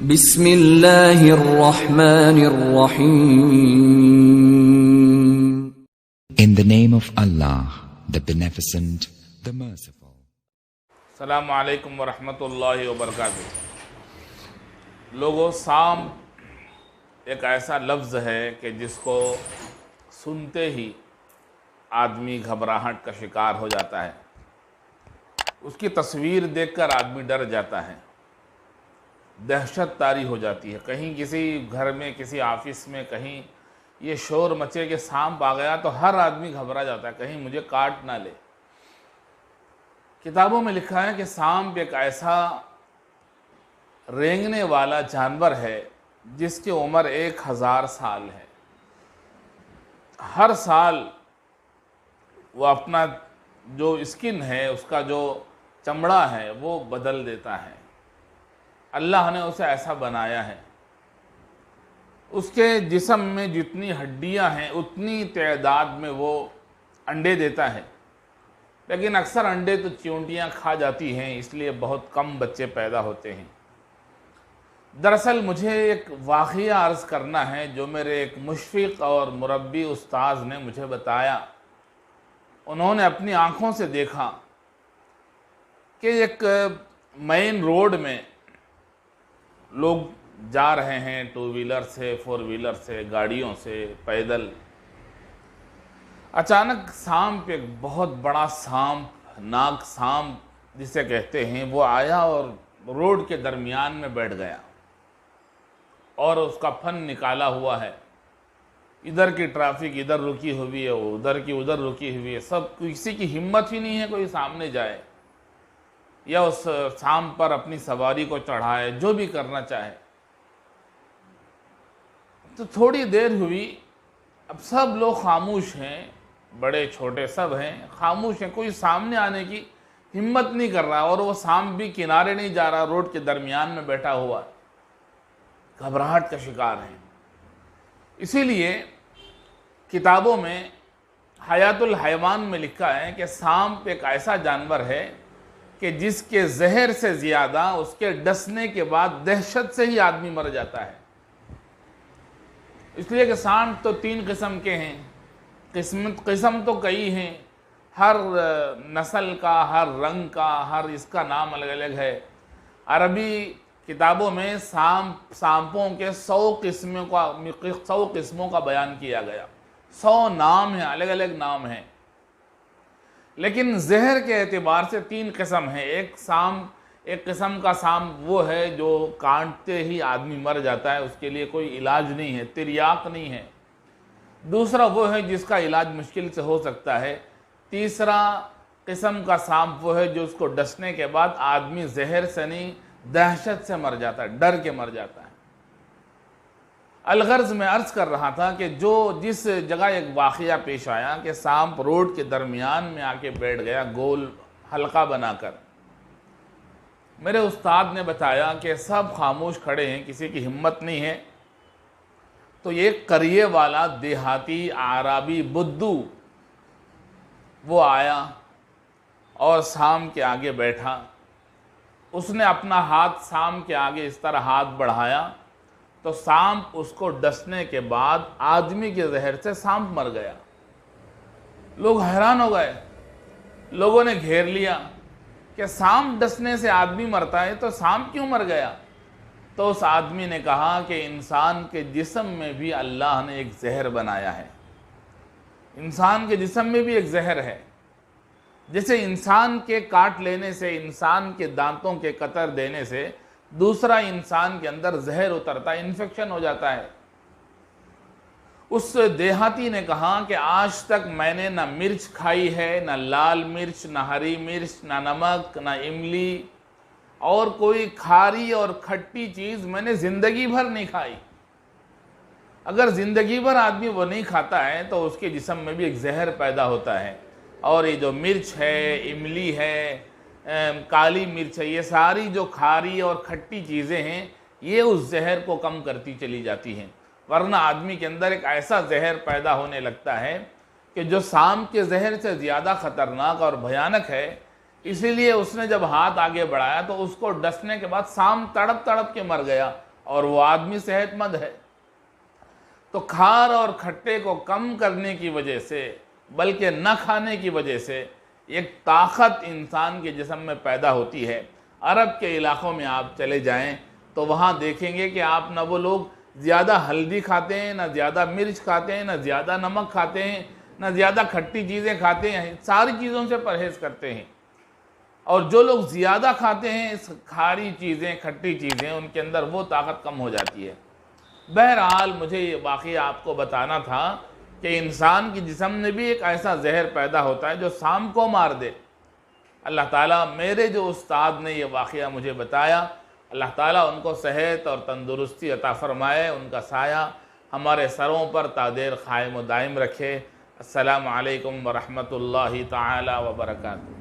बिस्मिल्लाहिर्रहमानिर्रहीम। In the name of Allah, the Beneficent, the Merciful. अस्सलामु अलैकुम वरहमतुल्लाहि वबरकातुहू। लोगों, साम एक ऐसा लफ्ज़ है कि जिसको सुनते ही आदमी घबराहट का शिकार हो जाता है। उसकी तस्वीर देखकर आदमी डर जाता है, दहशत तारी हो जाती है। कहीं किसी घर में, किसी ऑफिस में कहीं ये शोर मचे कि सांप आ गया तो हर आदमी घबरा जाता है, कहीं मुझे काट ना ले। किताबों में लिखा है कि सांप एक ऐसा रेंगने वाला जानवर है जिसकी उम्र 1000 साल है। हर साल वो अपना जो स्किन है, उसका जो चमड़ा है, वो बदल देता है। अल्लाह ने उसे ऐसा बनाया है। उसके जिस्म में जितनी हड्डियां हैं उतनी तादाद में वो अंडे देता है, लेकिन अक्सर अंडे तो चींटियां खा जाती हैं, इसलिए बहुत कम बच्चे पैदा होते हैं। दरअसल मुझे एक वाक़िया अर्ज़ करना है जो मेरे एक मुशफ़िक़ और मुरब्बी उस्ताज़ ने मुझे बताया। उन्होंने अपनी आँखों से देखा कि एक मेन रोड में लोग जा रहे हैं, 2 व्हीलर से, 4 व्हीलर से, गाड़ियों से, पैदल। अचानक सांप, एक बहुत बड़ा सांप, नाग सांप जिसे कहते हैं, वो आया और रोड के दरमियान में बैठ गया और उसका फन निकाला हुआ है। इधर की ट्रैफिक इधर रुकी हुई है, उधर की उधर रुकी हुई है। सब, किसी की हिम्मत ही नहीं है कोई सामने जाए या उस सांप पर अपनी सवारी को चढ़ाए, जो भी करना चाहे। तो थोड़ी देर हुई, अब सब लोग खामोश हैं, बड़े छोटे सब हैं, खामोश हैं, कोई सामने आने की हिम्मत नहीं कर रहा। और वो सांप भी किनारे नहीं जा रहा, रोड के दरमियान में बैठा हुआ, घबराहट का शिकार है। इसीलिए किताबों में हयातुल हैवान में लिखा है कि सांप एक ऐसा जानवर है कि जिसके जहर से ज़्यादा उसके डसने के बाद दहशत से ही आदमी मर जाता है। इसलिए कि सांप तो 3 किस्म के हैं, किस्म तो कई हैं, हर नस्ल का, हर रंग का, हर इसका नाम अलग अलग है। अरबी किताबों में सांपों के 100 किस्मों का बयान किया गया। 100 नाम हैं, अलग अलग नाम हैं, लेकिन जहर के एतबार से 3 किस्म हैं। एक किस्म का सांप वो है जो काटते ही आदमी मर जाता है, उसके लिए कोई इलाज नहीं है, तिर्याक नहीं है। दूसरा वो है जिसका इलाज मुश्किल से हो सकता है। तीसरा किस्म का सांप वो है जो उसको डसने के बाद आदमी जहर से नहीं, दहशत से मर जाता है, डर के मर जाता है। अलगर्ज में अर्ज कर रहा था कि जिस जगह एक वाक़िया पेश आया कि सांप रोड के दरमियान में आके बैठ गया, गोल हल्का बनाकर। मेरे उस्ताद ने बताया कि सब खामोश खड़े हैं, किसी की हिम्मत नहीं है। तो ये करिए वाला देहाती आराबी बुद्धू वो आया और सांप के आगे बैठा। उसने अपना हाथ सांप के आगे इस तरह हाथ बढ़ाया तो सांप उसको डसने के बाद आदमी के जहर से सांप मर गया। लोग हैरान हो गए, लोगों ने घेर लिया कि सांप डसने से आदमी मरता है तो सांप क्यों मर गया। तो उस आदमी ने कहा कि इंसान के जिस्म में भी अल्लाह ने एक जहर बनाया है। इंसान के जिस्म में भी एक जहर है। जैसे इंसान के काट लेने से, इंसान के दांतों के कतर देने से दूसरा इंसान के अंदर जहर उतरता है, इन्फेक्शन हो जाता है। उस देहाती ने कहा कि आज तक मैंने ना मिर्च खाई है, ना लाल मिर्च, ना हरी मिर्च, ना नमक, ना इमली और कोई खारी और खट्टी चीज़ मैंने ज़िंदगी भर नहीं खाई। अगर ज़िंदगी भर आदमी वो नहीं खाता है तो उसके जिस्म में भी एक जहर पैदा होता है। और ये जो मिर्च है, इमली है, काली मिर्च है, ये सारी जो खारी और खट्टी चीज़ें हैं, ये उस जहर को कम करती चली जाती हैं। वरना आदमी के अंदर एक ऐसा जहर पैदा होने लगता है कि जो सांप के जहर से ज़्यादा ख़तरनाक और भयानक है। इसीलिए उसने जब हाथ आगे बढ़ाया तो उसको डसने के बाद सांप तड़प तड़प के मर गया और वो आदमी सेहतमंद है। तो खार और खट्टे को कम करने की वजह से, बल्कि न खाने की वजह से एक ताकत इंसान के जिस्म में पैदा होती है। अरब के इलाक़ों में आप चले जाएं तो वहाँ देखेंगे कि आप न वो लोग ज़्यादा हल्दी खाते हैं, न ज़्यादा मिर्च खाते हैं, न ज़्यादा नमक खाते हैं, न ज़्यादा खट्टी चीज़ें खाते हैं, सारी चीज़ों से परहेज़ करते हैं। और जो लोग ज़्यादा खाते हैं खारी चीज़ें, खट्टी चीज़ें, उनके अंदर वो ताकत कम हो जाती है। बहरहाल मुझे ये वाक़या आपको बताना था कि इंसान के जिस्म में भी एक ऐसा जहर पैदा होता है जो शाम को मार दे। अल्लाह ताला, मेरे जो उस्ताद ने ये वाक़या मुझे बताया, अल्लाह ताला उनको सेहत और तंदुरुस्ती अता फ़रमाए, उनका साया हमारे सरों पर तादेर क़ाइम व दाइम रखे। अस्सलामु अलैकुम व रहमतुल्लाहि तआला व बरकातुहू।